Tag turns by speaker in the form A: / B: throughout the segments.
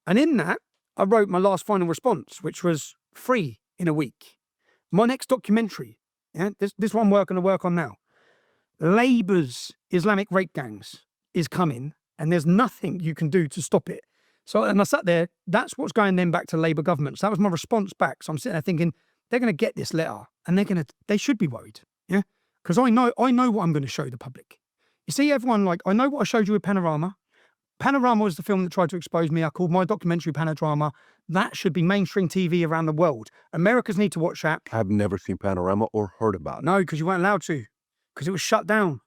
A: And in that, I wrote my last final response, which was 3 in a week. My next documentary, this one I'm going to work on now. Labour's Islamic rape gangs is coming, and there's nothing you can do to stop it. So, and I sat there, that's what's going then back to Labour government. So that was my response back. So I'm sitting there thinking, they're going to get this letter and they should be worried. Yeah. Because I know what I'm going to show the public. You see, everyone, like, I know what I showed you with Panorama. Panorama was the film that tried to expose me. I called my documentary Panorama. That should be mainstream TV around the world. Americans need to watch that.
B: I've never seen Panorama or heard about it.
A: No, because you weren't allowed to, because it was shut down.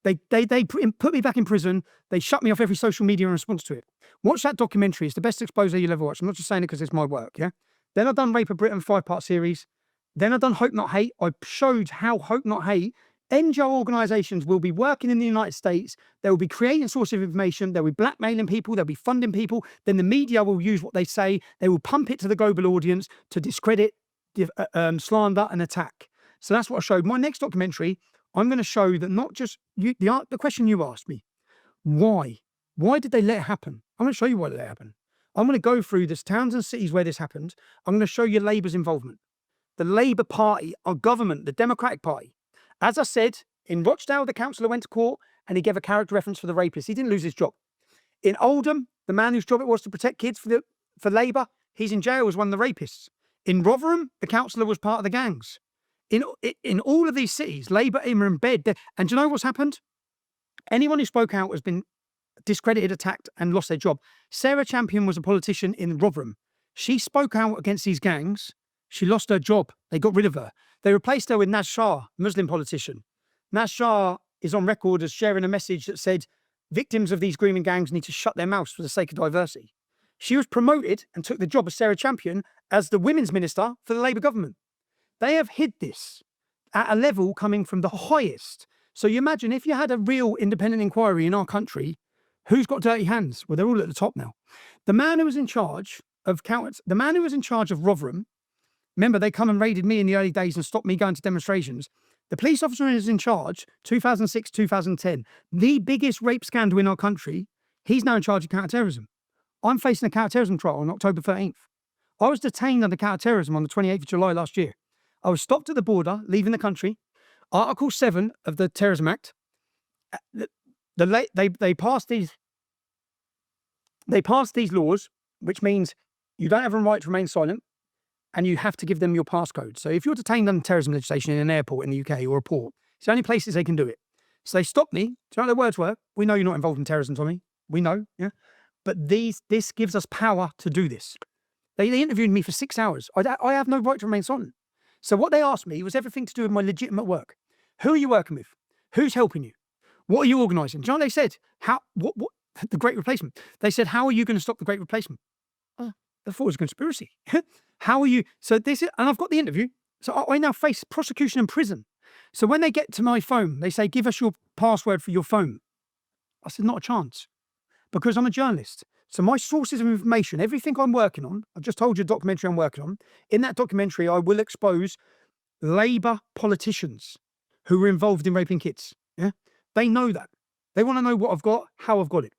A: They put me back in prison. They shut me off every social media in response to it. Watch that documentary. It's the best expose you'll ever watch. I'm not just saying it because it's my work, yeah? Then I've done Rape of Britain 5-part series. Then I've done Hope Not Hate. I showed how Hope Not Hate, NGO organisations will be working in the United States. They will be creating source of information. They'll be blackmailing people. They'll be funding people. Then the media will use what they say. They will pump it to the global audience to discredit, slander and attack. So that's what I showed. My next documentary, I'm going to show that not just you, the question you asked me, why? Why did they let it happen? I'm going to show you why they let it happen. I'm going to go through the towns and cities where this happened. I'm going to show you Labour's involvement. The Labour Party, our government, the Democratic Party. As I said, in Rochdale, the councillor went to court and he gave a character reference for the rapist. He didn't lose his job. In Oldham, the man whose job it was to protect kids for Labour, he's in jail as one of the rapists. In Rotherham, the councillor was part of the gangs. In all of these cities, Labour are in bed. And do you know what's happened? Anyone who spoke out has been discredited, attacked, and lost their job. Sarah Champion was a politician in Rotherham. She spoke out against these gangs. She lost her job. They got rid of her. They replaced her with Naz Shah, Muslim politician. Naz Shah is on record as sharing a message that said victims of these grooming gangs need to shut their mouths for the sake of diversity. She was promoted and took the job of Sarah Champion as the women's minister for the Labour government. They have hid this at a level coming from the highest. So you imagine if you had a real independent inquiry in our country, who's got dirty hands? Well, they're all at the top now. The man who was in charge of Rotherham, remember, they come and raided me in the early days and stopped me going to demonstrations. The police officer who was in charge, 2006, 2010, the biggest rape scandal in our country, he's now in charge of counterterrorism. I'm facing a counterterrorism trial on October 13th. I was detained under counterterrorism on the 28th of July last year. I was stopped at the border, leaving the country. Article 7 of the Terrorism Act, they passed these laws, which means you don't have a right to remain silent, and you have to give them your passcode. So if you're detained under terrorism legislation in an airport in the UK or a port, it's the only places they can do it. So they stopped me. Do you know what their words were? We know you're not involved in terrorism, Tommy. We know, yeah? But this gives us power to do this. They interviewed me for 6 hours. I have no right to remain silent. So what they asked me was everything to do with my legitimate work. Who are you working with? Who's helping you? What are you organising? Do you know what they said? What the Great Replacement. They said, how are you going to stop the Great Replacement? I thought it was a conspiracy. How are you? So this is, and I've got the interview. So I now face prosecution and prison. So when they get to my phone, they say, give us your password for your phone. I said, not a chance, because I'm a journalist. So my sources of information, everything I'm working on, I've just told you a documentary I'm working on. In that documentary, I will expose Labour politicians who were involved in raping kids. Yeah, they know that. They want to know what I've got, how I've got it.